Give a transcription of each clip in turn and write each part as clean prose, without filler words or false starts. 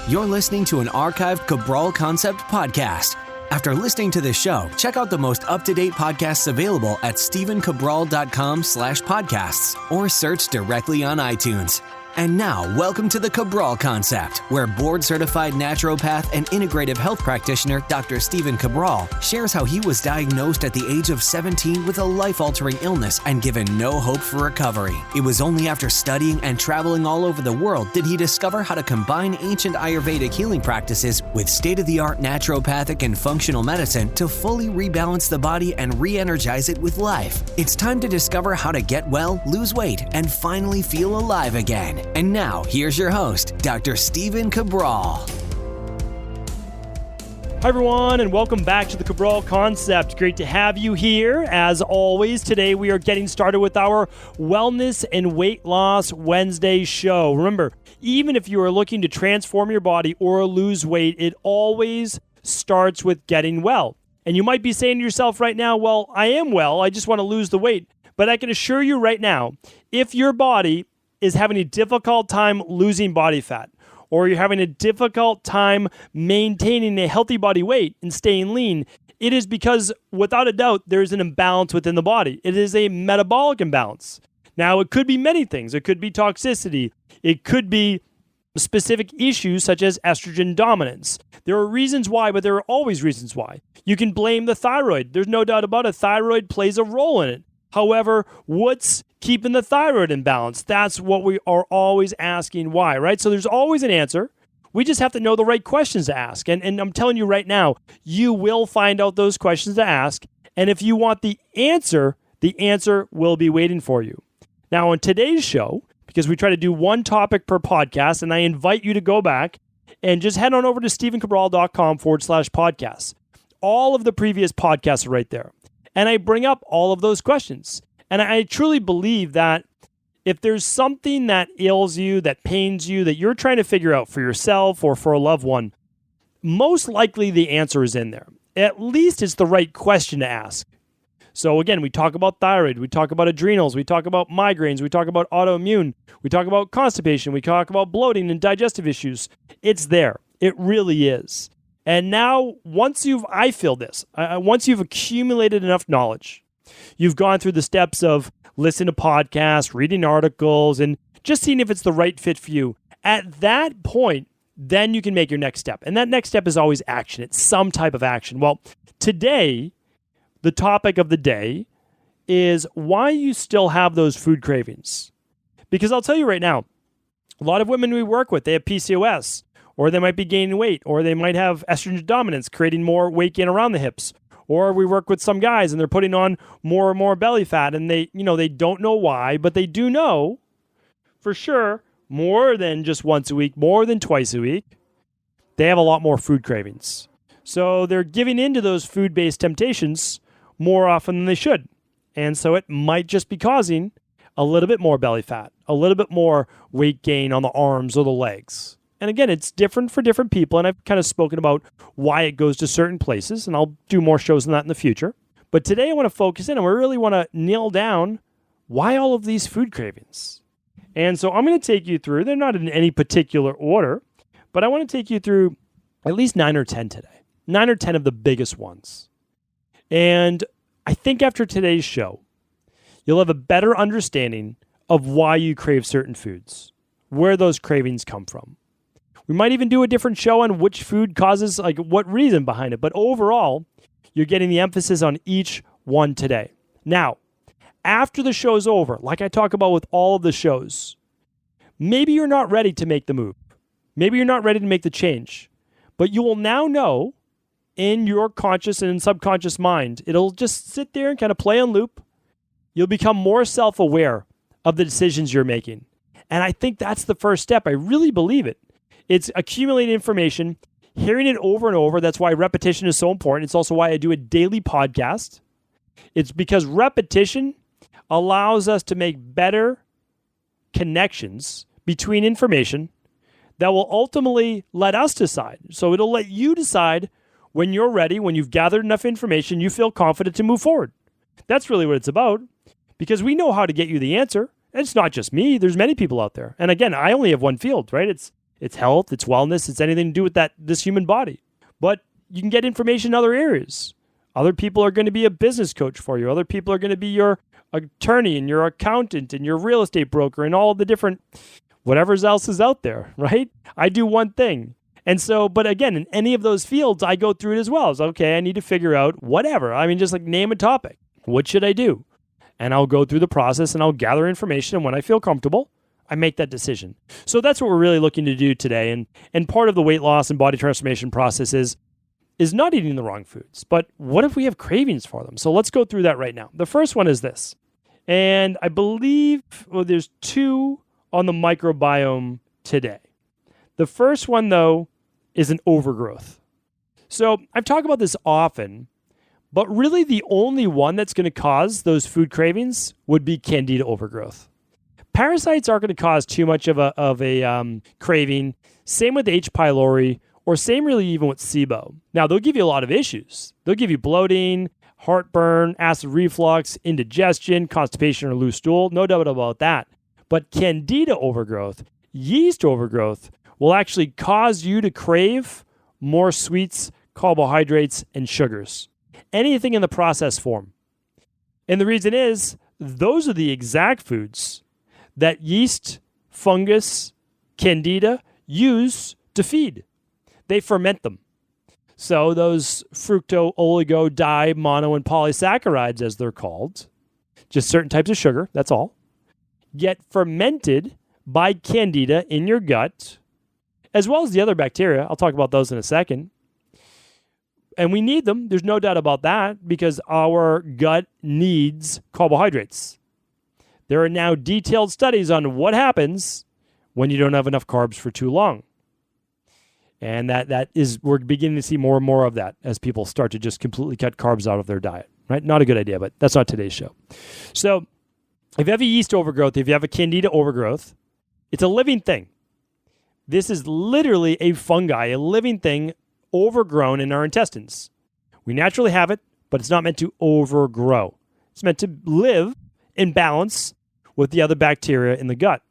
You're listening to an archived Cabral Concept podcast. After listening to this show, check out the most up-to-date podcasts available at stephencabral.com/podcasts or search directly on iTunes. And now, welcome to the Cabral Concept, where board-certified naturopath and integrative health practitioner Dr. Stephen Cabral shares how he was diagnosed at the age of 17 with a life-altering illness and given no hope for recovery. It was only after studying and traveling all over the world did he discover how to combine ancient Ayurvedic healing practices with state-of-the-art naturopathic and functional medicine to fully rebalance the body and re-energize it with life. It's time to discover how to get well, lose weight, and finally feel alive again. And now, here's your host, Dr. Stephen Cabral. Hi, everyone, and welcome back to the Cabral Concept. Great to have you here. As always, today we are getting started with our Wellness and Weight Loss Wednesday show. Remember, even if you are looking to transform your body or lose weight, it always starts with getting well. And you might be saying to yourself right now, well, I am well, I just want to lose the weight. But I can assure you right now, if your body is having a difficult time losing body fat, or you're having a difficult time maintaining a healthy body weight and staying lean, it is because, without a doubt, there's an imbalance within the body. It is a metabolic imbalance. Now, it could be many things. It could be toxicity. It could be specific issues such as estrogen dominance. There are reasons why, but there are always reasons why. You can blame the thyroid. There's no doubt about it. Thyroid plays a role in it. However, what's keeping the thyroid in balance? That's what we are always asking why, right? So there's always an answer. We just have to know the right questions to ask. And I'm telling you right now, you will find out those questions to ask. And if you want the answer will be waiting for you. Now, on today's show, because we try to do one topic per podcast, and I invite you to go back and just head on over to stephencabral.com/podcasts. All of the previous podcasts are right there. And I bring up all of those questions. And I truly believe that if there's something that ails you, that pains you, that you're trying to figure out for yourself or for a loved one, most likely the answer is in there. At least it's the right question to ask. So again, we talk about thyroid, we talk about adrenals, we talk about migraines, we talk about autoimmune, we talk about constipation, we talk about bloating and digestive issues. It's there. It really is. And now, once you've accumulated enough knowledge, you've gone through the steps of listening to podcasts, reading articles, and just seeing if it's the right fit for you. At that point, then you can make your next step. And that next step is always action. It's some type of action. Well, today, the topic of the day is why you still have those food cravings. Because I'll tell you right now, a lot of women we work with, they have PCOS, or they might be gaining weight, or they might have estrogen dominance, creating more weight gain around the hips. Or we work with some guys and they're putting on more and more belly fat, and they don't know why, but they do know for sure more than just once a week, more than twice a week, they have a lot more food cravings. So they're giving into those food-based temptations more often than they should. And so it might just be causing a little bit more belly fat, a little bit more weight gain on the arms or the legs. And again, it's different for different people, and I've kind of spoken about why it goes to certain places, and I'll do more shows on that in the future. But today I want to focus in, and we really want to nail down why all of these food cravings. And so I'm going to take you through, they're not in any particular order, but I want to take you through at least 9 or 10 today. 9 or 10 of the biggest ones. And I think after today's show, you'll have a better understanding of why you crave certain foods, where those cravings come from. We might even do a different show on which food causes, like what reason behind it. But overall, you're getting the emphasis on each one today. Now, after the show's over, like I talk about with all of the shows, maybe you're not ready to make the move. Maybe you're not ready to make the change. But you will now know in your conscious and subconscious mind, it'll just sit there and kind of play on loop. You'll become more self-aware of the decisions you're making. And I think that's the first step. I really believe it. It's accumulating information, hearing it over and over. That's why repetition is so important. It's also why I do a daily podcast. It's because repetition allows us to make better connections between information that will ultimately let us decide. So it'll let you decide when you're ready, when you've gathered enough information, you feel confident to move forward. That's really what it's about, because we know how to get you the answer. And it's not just me. There's many people out there. And again, I only have one field, right? it's health, it's wellness, it's anything to do with this human body. But you can get information in other areas. Other people are going to be a business coach for you. Other people are going to be your attorney and your accountant and your real estate broker and all the different whatever else is out there, right? I do one thing. And so, but again, in any of those fields, I go through it as well. It's okay, I need to figure out whatever. I mean, just like name a topic. What should I do? And I'll go through the process and I'll gather information. And when I feel comfortable, I make that decision. So that's what we're really looking to do today. And part of the weight loss and body transformation process is not eating the wrong foods. But what if we have cravings for them? So let's go through that right now. The first one is this. And I believe, there's two on the microbiome today. The first one, though, is an overgrowth. So I've talked about this often, but really the only one that's going to cause those food cravings would be candida overgrowth. Parasites aren't going to cause too much of a craving. Same with H. pylori, or same really even with SIBO. Now, they'll give you a lot of issues. They'll give you bloating, heartburn, acid reflux, indigestion, constipation, or loose stool. No doubt about that. But candida overgrowth, yeast overgrowth, will actually cause you to crave more sweets, carbohydrates, and sugars. Anything in the processed form. And the reason is, those are the exact foods that yeast, fungus, candida use to feed. They ferment them. So those fructo, oligo, di, mono, and polysaccharides, as they're called, just certain types of sugar, that's all, get fermented by candida in your gut, as well as the other bacteria. I'll talk about those in a second. And we need them. There's no doubt about that, because our gut needs carbohydrates. There are now detailed studies on what happens when you don't have enough carbs for too long. And we're beginning to see more and more of that as people start to just completely cut carbs out of their diet, right? Not a good idea, but that's not today's show. So if you have a yeast overgrowth, if you have a candida overgrowth, it's a living thing. This is literally a fungi, a living thing overgrown in our intestines. We naturally have it, but it's not meant to overgrow. It's meant to live in balance with the other bacteria in the gut.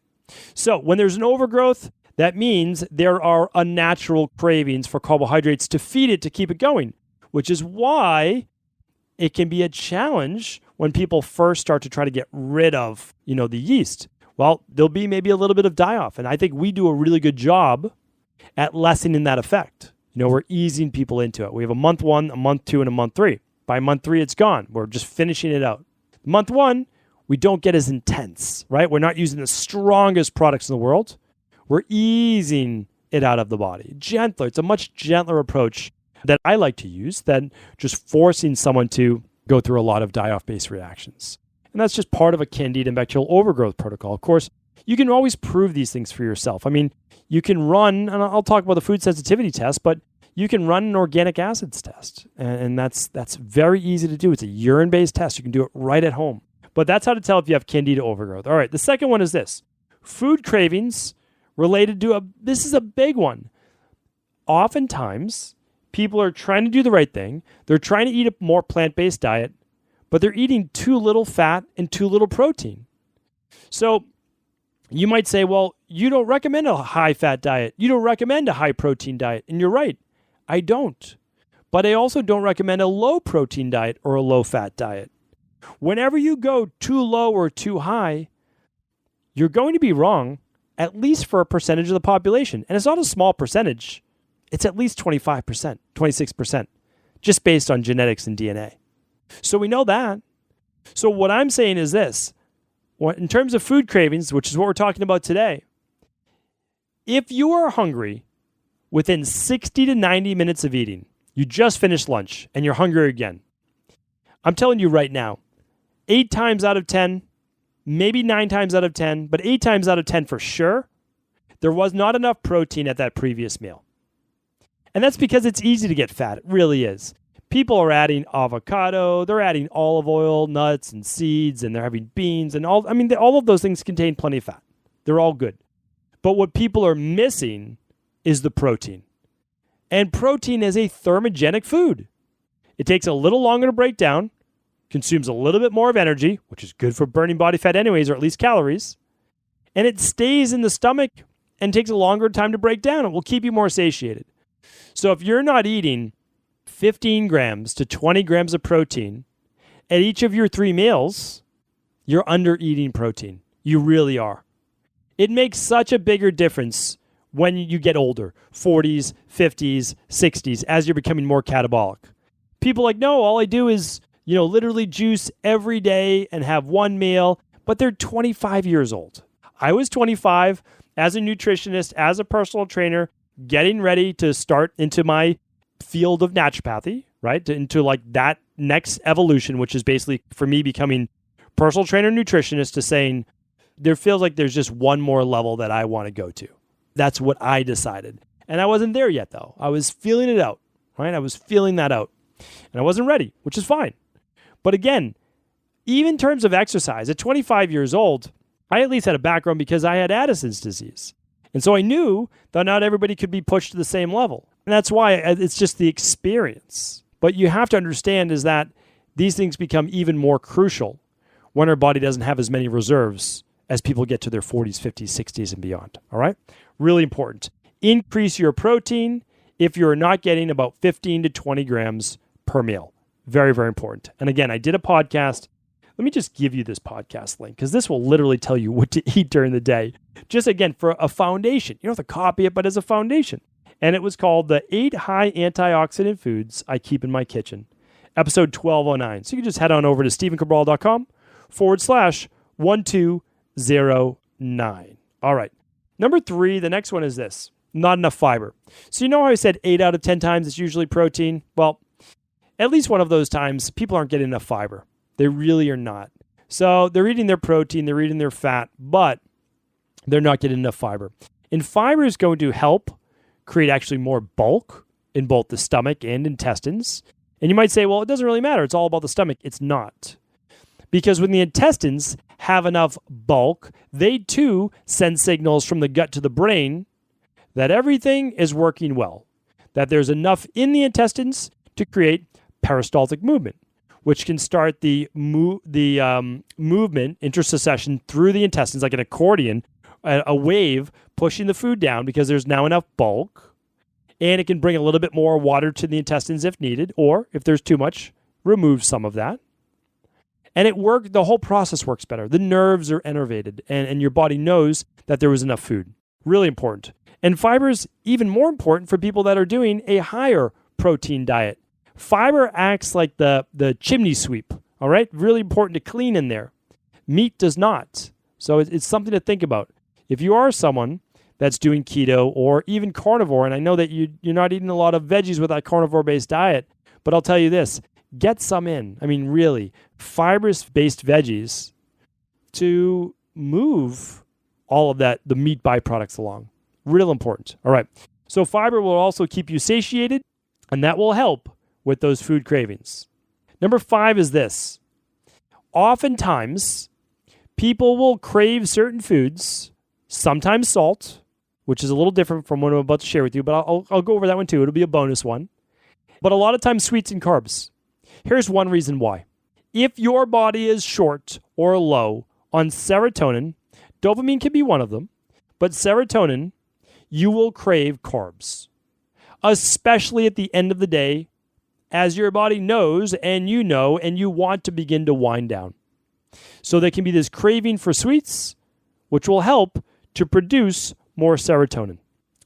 So when there's an overgrowth, that means there are unnatural cravings for carbohydrates to feed it, to keep it going, which is why it can be a challenge when people first start to try to get rid of, the yeast. Well, there'll be maybe a little bit of die-off, and I think we do a really good job at lessening that effect. We're easing people into it. We have a month 1, a month 2, and a month 3. By month 3, it's gone. We're just finishing it out. Month 1, we don't get as intense, right? We're not using the strongest products in the world. We're easing it out of the body. Gentler. It's a much gentler approach that I like to use than just forcing someone to go through a lot of die-off-based reactions. And that's just part of a candida and bacterial overgrowth protocol. Of course, you can always prove these things for yourself. I mean, you can run, and I'll talk about the food sensitivity test, but you can run an organic acids test. And that's very easy to do. It's a urine-based test. You can do it right at home. But that's how to tell if you have candida overgrowth. All right, the second one is this. Food cravings related to this is a big one. Oftentimes, people are trying to do the right thing. They're trying to eat a more plant-based diet, but they're eating too little fat and too little protein. So you might say, well, you don't recommend a high-fat diet. You don't recommend a high-protein diet. And you're right. I don't. But I also don't recommend a low-protein diet or a low-fat diet. Whenever you go too low or too high, you're going to be wrong, at least for a percentage of the population. And it's not a small percentage. It's at least 25%, 26%, just based on genetics and DNA. So we know that. So what I'm saying is this. In terms of food cravings, which is what we're talking about today, if you are hungry within 60 to 90 minutes of eating, you just finished lunch and you're hungry again, I'm telling you right now, 8 times out of 10, maybe 9 times out of 10, but 8 times out of 10 for sure, there was not enough protein at that previous meal. And that's because it's easy to get fat. It really is. People are adding avocado, they're adding olive oil, nuts, and seeds, and they're having beans, and all of those things contain plenty of fat. They're all good. But what people are missing is the protein. And protein is a thermogenic food. It takes a little longer to break down, consumes a little bit more of energy, which is good for burning body fat anyways, or at least calories, and it stays in the stomach and takes a longer time to break down. It will keep you more satiated. So if you're not eating 15 grams to 20 grams of protein at each of your 3 meals, you're under eating protein. You really are. It makes such a bigger difference when you get older, 40s, 50s, 60s, as you're becoming more catabolic. People are like, no, all I do is, literally juice every day and have one meal, but they're 25 years old. I was 25 as a nutritionist, as a personal trainer, getting ready to start into my field of naturopathy, right? Into like that next evolution, which is basically for me becoming personal trainer, nutritionist, to saying there feels like there's just one more level that I want to go to. That's what I decided. And I wasn't there yet though. I was feeling it out, right? I was feeling that out and I wasn't ready, which is fine. But again, even in terms of exercise, at 25 years old, I at least had a background because I had Addison's disease. And so I knew that not everybody could be pushed to the same level. And that's why it's just the experience. But you have to understand is that these things become even more crucial when our body doesn't have as many reserves as people get to their 40s, 50s, 60s, and beyond. All right? Really important. Increase your protein if you're not getting about 15 to 20 grams per meal. Very, very important. And again, I did a podcast. Let me just give you this podcast link because this will literally tell you what to eat during the day. Just again, for a foundation. You don't have to copy it, but as a foundation. And it was called The 8 High Antioxidant Foods I Keep in My Kitchen, episode 1209. So you can just head on over to stephencabral.com/1209. All right. Number 3, the next one is this. Not enough fiber. So you know how I said 8 out of 10 times it's usually protein? Well, at least one of those times, people aren't getting enough fiber. They really are not. So they're eating their protein, they're eating their fat, but they're not getting enough fiber. And fiber is going to help create actually more bulk in both the stomach and intestines. And you might say, well, it doesn't really matter. It's all about the stomach. It's not. Because when the intestines have enough bulk, they too send signals from the gut to the brain that everything is working well, that there's enough in the intestines to create peristaltic movement, which can start the movement, intersecession through the intestines like an accordion, a wave pushing the food down because there's now enough bulk, and it can bring a little bit more water to the intestines if needed, or if there's too much, remove some of that. And the whole process works better. The nerves are innervated, and your body knows that there was enough food. Really important. And fiber is even more important for people that are doing a higher protein diet. Fiber acts like the chimney sweep, all right? Really important to clean in there. Meat does not. So it's something to think about. If you are someone that's doing keto or even carnivore, and I know that you're not eating a lot of veggies with that carnivore-based diet, but I'll tell you this, get some in. I mean, really, fibrous-based veggies to move all of that, the meat byproducts along. Real important. All right. So fiber will also keep you satiated, and that will help with those food cravings. Number 5 is this. Oftentimes, people will crave certain foods, sometimes salt, which is a little different from what I'm about to share with you, but I'll go over that one too. It'll be a bonus one. But a lot of times sweets and carbs. Here's one reason why. If your body is short or low on serotonin, dopamine can be one of them, but serotonin, you will crave carbs, especially at the end of the day, as your body knows and you know, and you want to begin to wind down. So there can be this craving for sweets, which will help to produce more serotonin.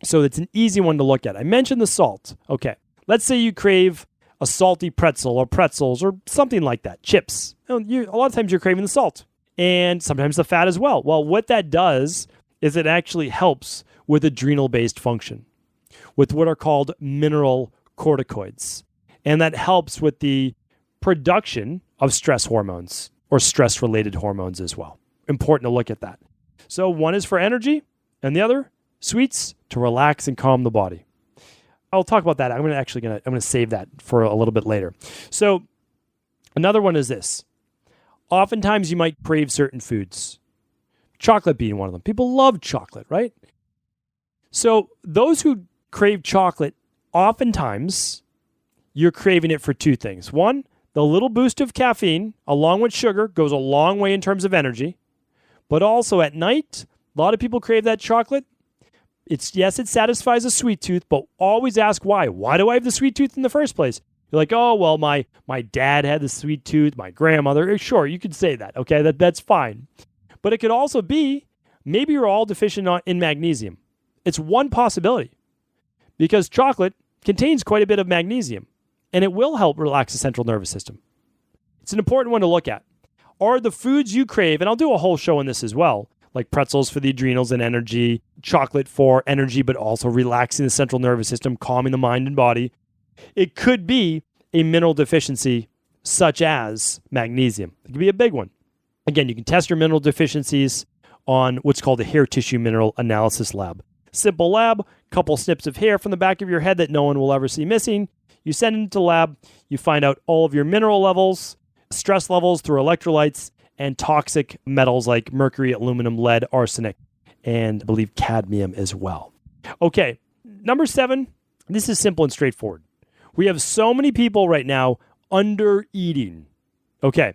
So it's an easy one to look at. I mentioned the salt. Okay, let's say you crave a salty pretzel or pretzels or something like that, chips. A lot of times you're craving the salt and sometimes the fat as well. Well, what that does is it actually helps with adrenal-based function, with what are called mineral corticoids. And that helps with the production of stress hormones or stress-related hormones as well. Important to look at that. So one is for energy and the other, sweets, to relax and calm the body. I'll talk about that. I'm going to save that for a little bit later. So another one is this. Oftentimes you might crave certain foods. Chocolate being one of them. People love chocolate, right? So those who crave chocolate, oftentimes you're craving it for two things. One, the little boost of caffeine along with sugar goes a long way in terms of energy. But also at night, a lot of people crave that chocolate Yes, it satisfies a sweet tooth, but always ask why. Why do I have the sweet tooth in the first place? You're like, oh, well, my dad had the sweet tooth, my grandmother. Sure, you could say that, okay? That's fine. But it could also be maybe you're all deficient in magnesium. It's one possibility because chocolate contains quite a bit of magnesium, and it will help relax the central nervous system. It's an important one to look at. Are the foods you crave, and I'll do a whole show on this as well, like pretzels for the adrenals and energy, chocolate for energy, but also relaxing the central nervous system, calming the mind and body. It could be a mineral deficiency such as magnesium. It could be a big one. Again, you can test your mineral deficiencies on what's called a hair tissue mineral analysis lab. Simple lab, couple snips of hair from the back of your head that no one will ever see missing. You send it into the lab, you find out all of your mineral levels, stress levels through electrolytes, and toxic metals like mercury, aluminum, lead, arsenic, and I believe cadmium as well. Okay, number 7, this is simple and straightforward. We have so many people right now under eating. Okay,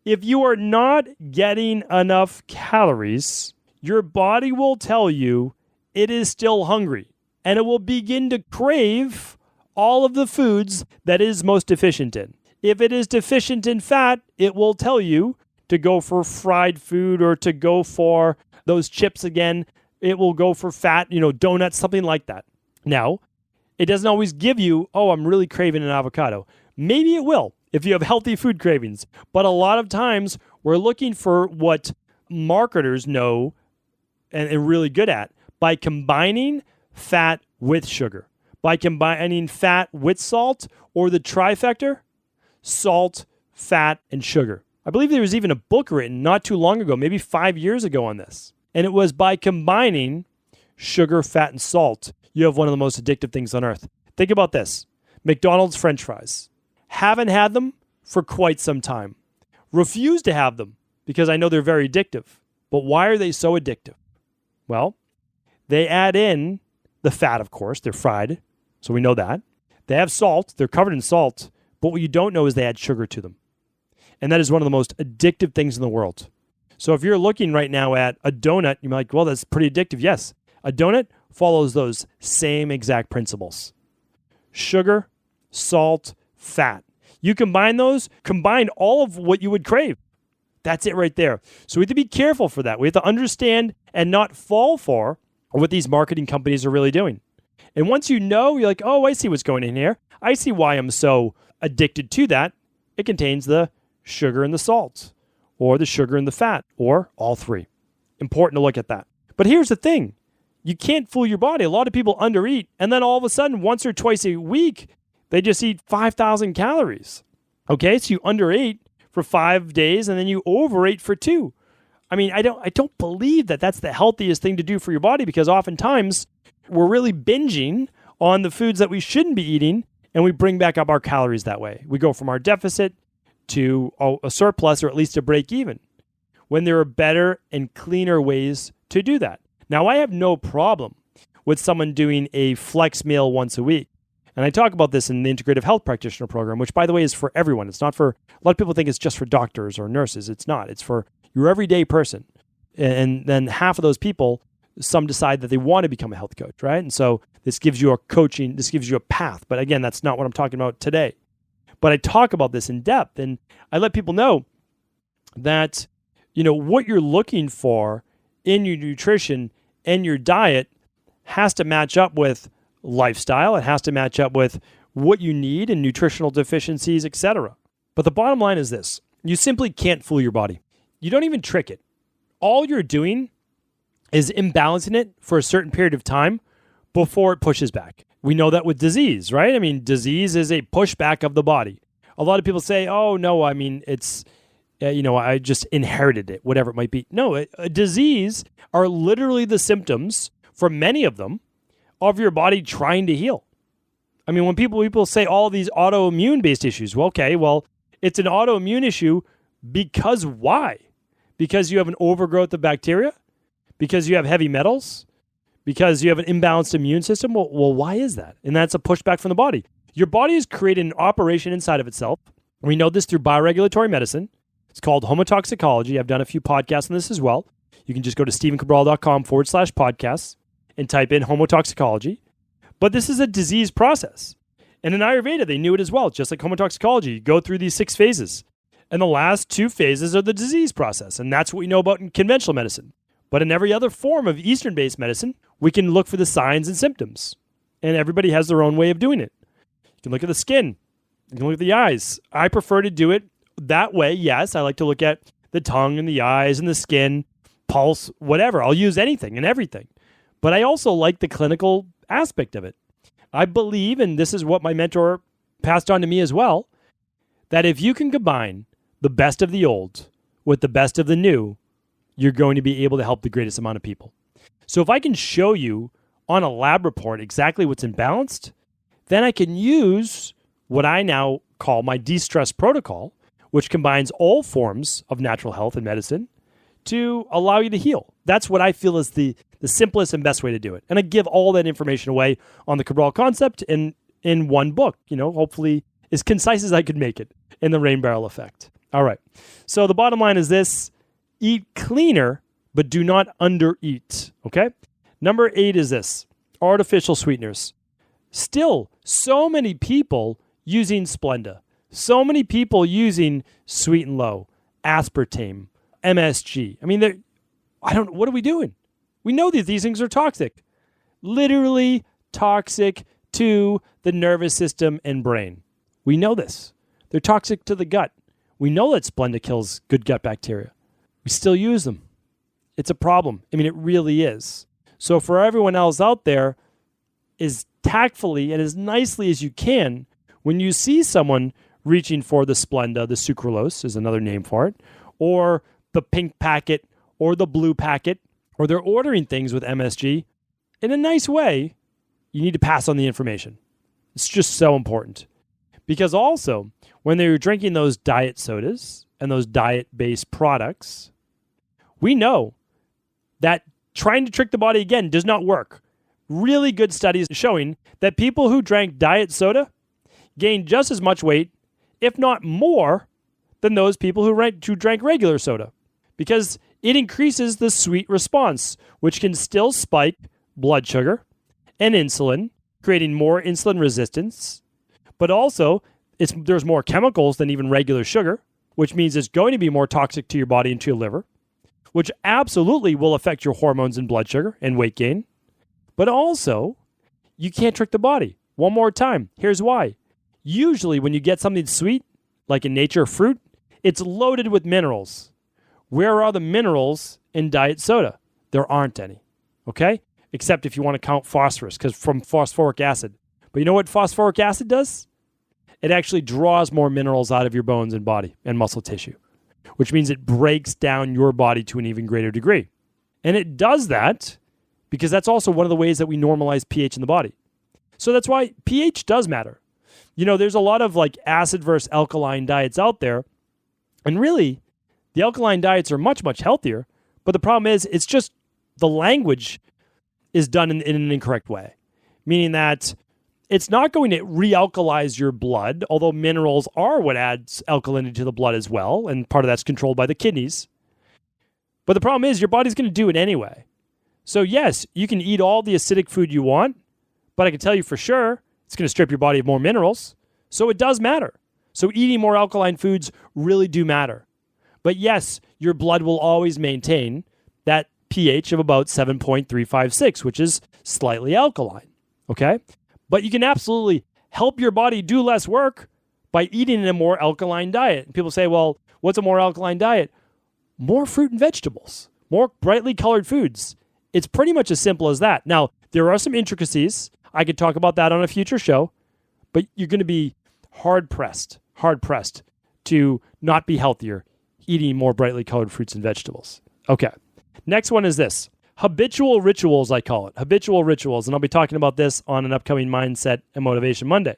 if you are not getting enough calories, your body will tell you it is still hungry, and it will begin to crave all of the foods that it is most deficient in. If it is deficient in fat, it will tell you to go for fried food or to go for those chips again. It will go for fat, donuts, something like that. Now, it doesn't always give you, oh, I'm really craving an avocado. Maybe it will if you have healthy food cravings. But a lot of times we're looking for what marketers know and are really good at by combining fat with sugar, by combining fat with salt, or the trifecta, salt, fat, and sugar. I believe there was even a book written not too long ago, maybe 5 years ago on this. And it was by combining sugar, fat, and salt, you have one of the most addictive things on earth. Think about this. McDonald's French fries. Haven't had them for quite some time. Refuse to have them because I know they're very addictive. But why are they so addictive? Well, they add in the fat, of course. They're fried, so we know that. They have salt. They're covered in salt. But what you don't know is they add sugar to them. And that is one of the most addictive things in the world. So if you're looking right now at a donut, you're like, well, that's pretty addictive. Yes, a donut follows those same exact principles. Sugar, salt, fat. You combine those, combine all of what you would crave. That's it right there. So we have to be careful for that. We have to understand and not fall for what these marketing companies are really doing. And once you know, you're like, oh, I see what's going in here. I see why I'm so addicted to that. It contains the sugar and the salt, or the sugar and the fat, or all three. Important to look at that. But here's the thing. You can't fool your body. A lot of people undereat, and then all of a sudden, once or twice a week, they just eat 5,000 calories. Okay, so you underate for 5 days, and then you overate for 2. I mean, I don't believe that that's the healthiest thing to do for your body, because oftentimes we're really binging on the foods that we shouldn't be eating, and we bring back up our calories that way. We go from our deficit to a surplus, or at least a break even, when there are better and cleaner ways to do that. Now, I have no problem with someone doing a flex meal once a week. And I talk about this in the Integrative Health Practitioner program, which, by the way, is for everyone. It's not for, a lot of people think it's just for doctors or nurses. It's not. It's for your everyday person. And then half of those people, some decide that they want to become a health coach, right? And so this gives you a coaching, this gives you a path. But again, that's not what I'm talking about today. But I talk about this in depth, and I let people know that, what you're looking for in your nutrition and your diet has to match up with lifestyle. It has to match up with what you need and nutritional deficiencies, etc. But the bottom line is this. You simply can't fool your body. You don't even trick it. All you're doing is imbalancing it for a certain period of time before it pushes back. We know that with disease, right? I mean, disease is a pushback of the body. A lot of people say, oh, no, I mean, it's, I just inherited it, whatever it might be. No, a disease are literally the symptoms, for many of them, of your body trying to heal. I mean, when people say all these autoimmune-based issues, it's an autoimmune issue because why? Because you have an overgrowth of bacteria? Because you have heavy metals? Because you have an imbalanced immune system? Well, why is that? And that's a pushback from the body. Your body has created an operation inside of itself. We know this through bioregulatory medicine. It's called homotoxicology. I've done a few podcasts on this as well. You can just go to stephencabral.com/podcasts. and type in homotoxicology. But this is a disease process. And in Ayurveda, they knew it as well, just like homotoxicology. You go through these 6 phases. And the last 2 phases are the disease process. And that's what we know about in conventional medicine. But in every other form of Eastern-based medicine, we can look for the signs and symptoms. And everybody has their own way of doing it. You can look at the skin. You can look at the eyes. I prefer to do it that way, yes. I like to look at the tongue and the eyes and the skin, pulse, whatever. I'll use anything and everything. But I also like the clinical aspect of it. I believe, and this is what my mentor passed on to me as well, that if you can combine the best of the old with the best of the new, you're going to be able to help the greatest amount of people. So if I can show you on a lab report exactly what's imbalanced, then I can use what I now call my de-stress protocol, which combines all forms of natural health and medicine to allow you to heal. That's what I feel is the simplest and best way to do it. And I give all that information away on the Cabral concept in one book, hopefully as concise as I could make it in the rain barrel effect. All right. So the bottom line is this: eat cleaner, but do not undereat. Okay. Number 8 is this: artificial sweeteners. Still, so many people using Splenda. So many people using Sweet and Low, aspartame, MSG. I mean, what are we doing? We know that these things are toxic. Literally toxic to the nervous system and brain. We know this. They're toxic to the gut. We know that Splenda kills good gut bacteria. We still use them. It's a problem. I mean, it really is. So for everyone else out there, as tactfully and as nicely as you can, when you see someone reaching for the Splenda, the sucralose is another name for it, or the pink packet or the blue packet, or they're ordering things with MSG, in a nice way, you need to pass on the information. It's just so important. Because also, when they're drinking those diet sodas and those diet-based products, we know that trying to trick the body again does not work. Really good studies showing that people who drank diet soda gained just as much weight, if not more, than those people who drank regular soda. Because it increases the sweet response, which can still spike blood sugar and insulin, creating more insulin resistance. But also, there's more chemicals than even regular sugar, which means it's going to be more toxic to your body and to your liver, which absolutely will affect your hormones and blood sugar and weight gain. But also, you can't trick the body. One more time, here's why. Usually when you get something sweet, like in nature fruit, it's loaded with minerals. Where are the minerals in diet soda? There aren't any, okay? Except if you want to count phosphorus, because from phosphoric acid. But you know what phosphoric acid does? It actually draws more minerals out of your bones and body and muscle tissue, which means it breaks down your body to an even greater degree. And it does that because that's also one of the ways that we normalize pH in the body. So that's why pH does matter. There's a lot of acid versus alkaline diets out there. And really, the alkaline diets are much, much healthier. But the problem is, it's just the language is done in an incorrect way. Meaning that it's not going to realkalize your blood, although minerals are what adds alkalinity to the blood as well. And part of that's controlled by the kidneys. But the problem is, your body's going to do it anyway. So yes, you can eat all the acidic food you want, but I can tell you for sure, it's going to strip your body of more minerals. So it does matter. So eating more alkaline foods really do matter. But yes, your blood will always maintain that pH of about 7.356, which is slightly alkaline. Okay? But you can absolutely help your body do less work by eating a more alkaline diet. And people say, well, what's a more alkaline diet? More fruit and vegetables, more brightly colored foods. It's pretty much as simple as that. Now, there are some intricacies. I could talk about that on a future show, but you're going to be hard-pressed to not be healthier eating more brightly colored fruits and vegetables. Okay. Next one is this. Habitual rituals, I call it. Habitual rituals. And I'll be talking about this on an upcoming Mindset and Motivation Monday.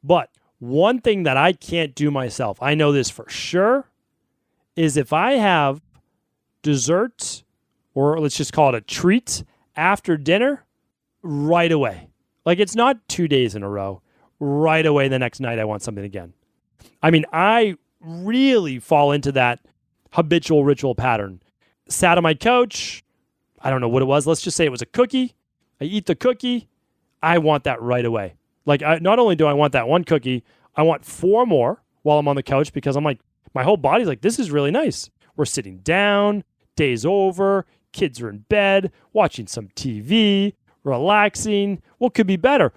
But one thing that I can't do myself, I know this for sure, is if I have dessert, or let's just call it a treat, after dinner, right away. It's not 2 days in a row. Right away the next night I want something again. I mean, I really fall into that habitual ritual pattern. Sat on my couch, I don't know what it was. Let's just say it was a cookie. I eat the cookie, I want that right away. Like, not only do I want that one cookie, I want 4 more while I'm on the couch because I'm like, my whole body's like, this is really nice. We're sitting down, day's over, kids are in bed, watching some TV, relaxing. What could be better?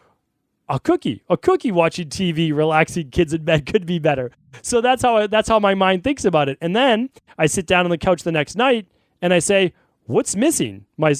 A cookie watching TV, relaxing, kids in bed could be better. So that's how my mind thinks about it. And then I sit down on the couch the next night and I say, what's missing? My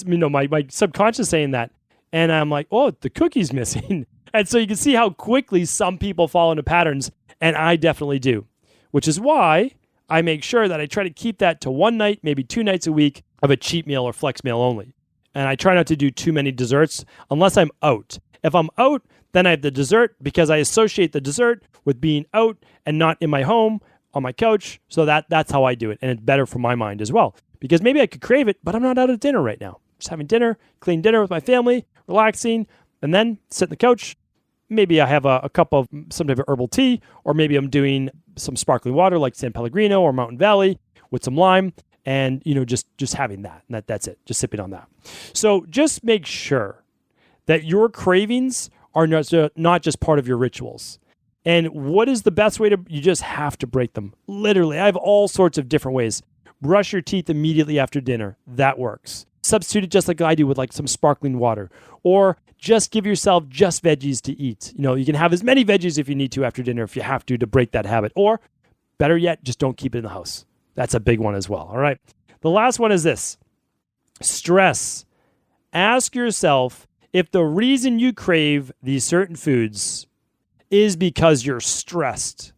subconscious saying that. And I'm like, oh, the cookie's missing. And so you can see how quickly some people fall into patterns, and I definitely do, which is why I make sure that I try to keep that to 1 night, maybe 2 nights a week of a cheat meal or flex meal only. And I try not to do too many desserts unless I'm out. If I'm out, then I have the dessert because I associate the dessert with being out and not in my home on my couch. So that's how I do it. And it's better for my mind as well, because maybe I could crave it, but I'm not out at dinner right now. Just having dinner, clean dinner with my family, relaxing, and then sit on the couch. Maybe I have a cup of some type of herbal tea, or maybe I'm doing some sparkling water like San Pellegrino or Mountain Valley with some lime, and just having that. And that's it. Just sipping on that. So just make sure that your cravings are not just part of your rituals. And what is the best way you just have to break them. Literally, I have all sorts of different ways. Brush your teeth immediately after dinner. That works. Substitute it just like I do with like some sparkling water, or just give yourself just veggies to eat. You can have as many veggies if you need to after dinner if you have to break that habit, or better yet, just don't keep it in the house. That's a big one as well. All right. The last one is this: stress. Ask yourself if the reason you crave these certain foods is because you're stressed.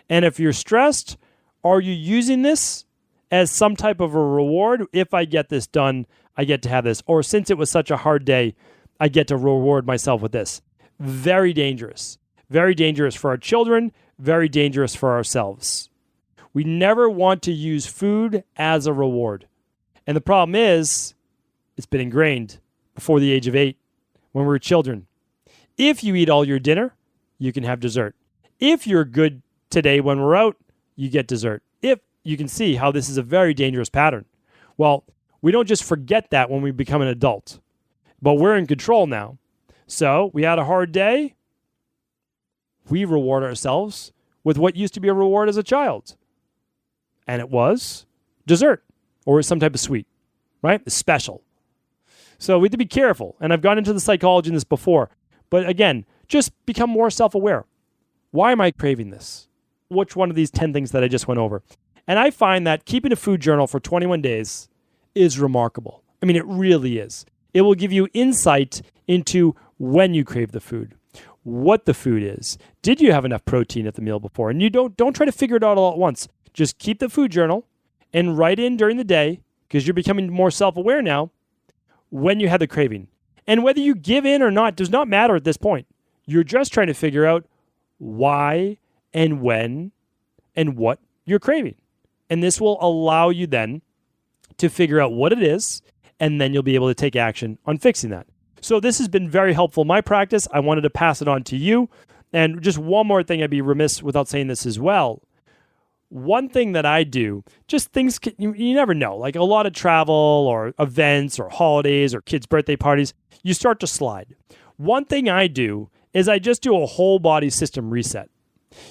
And if you're stressed, are you using this as some type of a reward? If I get this done, I get to have this. Or since it was such a hard day, I get to reward myself with this. Very dangerous. Very dangerous for our children. Very dangerous for ourselves. We never want to use food as a reward. And the problem is, it's been ingrained before the age of 8 when we were children. If you eat all your dinner, you can have dessert. If you're good today when we're out, you get dessert. If you can see how this is a very dangerous pattern. Well, we don't just forget that when we become an adult, but we're in control now. So we had a hard day. We reward ourselves with what used to be a reward as a child. And it was dessert or some type of sweet, right? It's special. So we have to be careful. And I've gone into the psychology in this before. But again, just become more self-aware. Why am I craving this? Which one of these 10 things that I just went over? And I find that keeping a food journal for 21 days is remarkable. I mean, it really is. It will give you insight into when you crave the food, what the food is. Did you have enough protein at the meal before? And you don't try to figure it out all at once. Just keep the food journal and write in during the day, because you're becoming more self-aware now, when you had the craving. And whether you give in or not does not matter at this point. You're just trying to figure out why and when and what you're craving. And this will allow you then to figure out what it is, and then you'll be able to take action on fixing that. So this has been very helpful in my practice. I wanted to pass it on to you. And just one more thing, I'd be remiss without saying this as well. One thing that I do, just things you never know, like a lot of travel or events or holidays or kids' birthday parties, you start to slide. One thing I do is I just do a whole body system reset.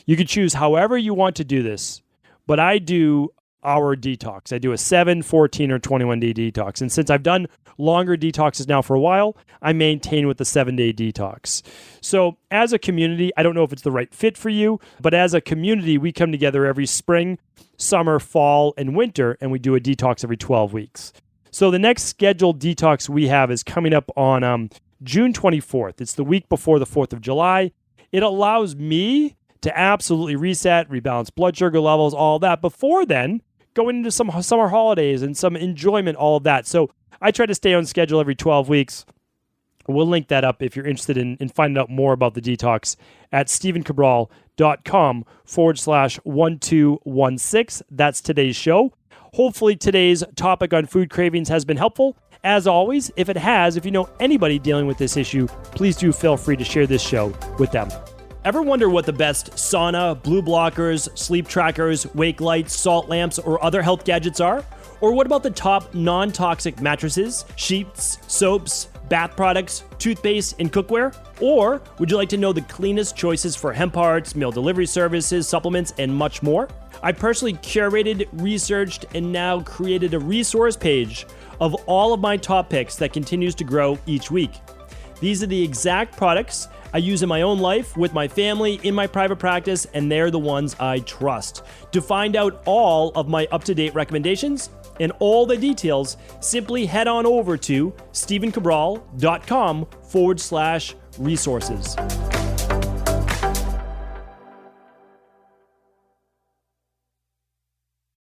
You can choose however you want to do this, but I do our detox. I do a 7, 14, or 21-day detox. And since I've done longer detoxes now for a while, I maintain with the 7-day detox. So as a community, I don't know if it's the right fit for you, but as a community, we come together every spring, summer, fall, and winter, and we do a detox every 12 weeks. So the next scheduled detox we have is coming up on June 24th. It's the week before the 4th of July. It allows me to absolutely reset, rebalance blood sugar levels, all that. Before then, going into some summer holidays and some enjoyment, all of that. So I try to stay on schedule every 12 weeks. We'll link that up if you're interested in finding out more about the detox at stevencabral.com/1216. That's today's show. Hopefully today's topic on food cravings has been helpful. As always, if it has, if you know anybody dealing with this issue, please do feel free to share this show with them. Ever wonder what the best sauna, blue blockers, sleep trackers, wake lights, salt lamps, or other health gadgets are? Or what about the top non-toxic mattresses, sheets, soaps, bath products, toothpaste, and cookware? Or would you like to know the cleanest choices for hemp parts, meal delivery services, supplements, and much more? I personally curated, researched, and now created a resource page of all of my top picks that continues to grow each week. These are the exact products I use in my own life, with my family, in my private practice, and they're the ones I trust. To find out all of my up-to-date recommendations and all the details, simply head on over to stephencabral.com/resources.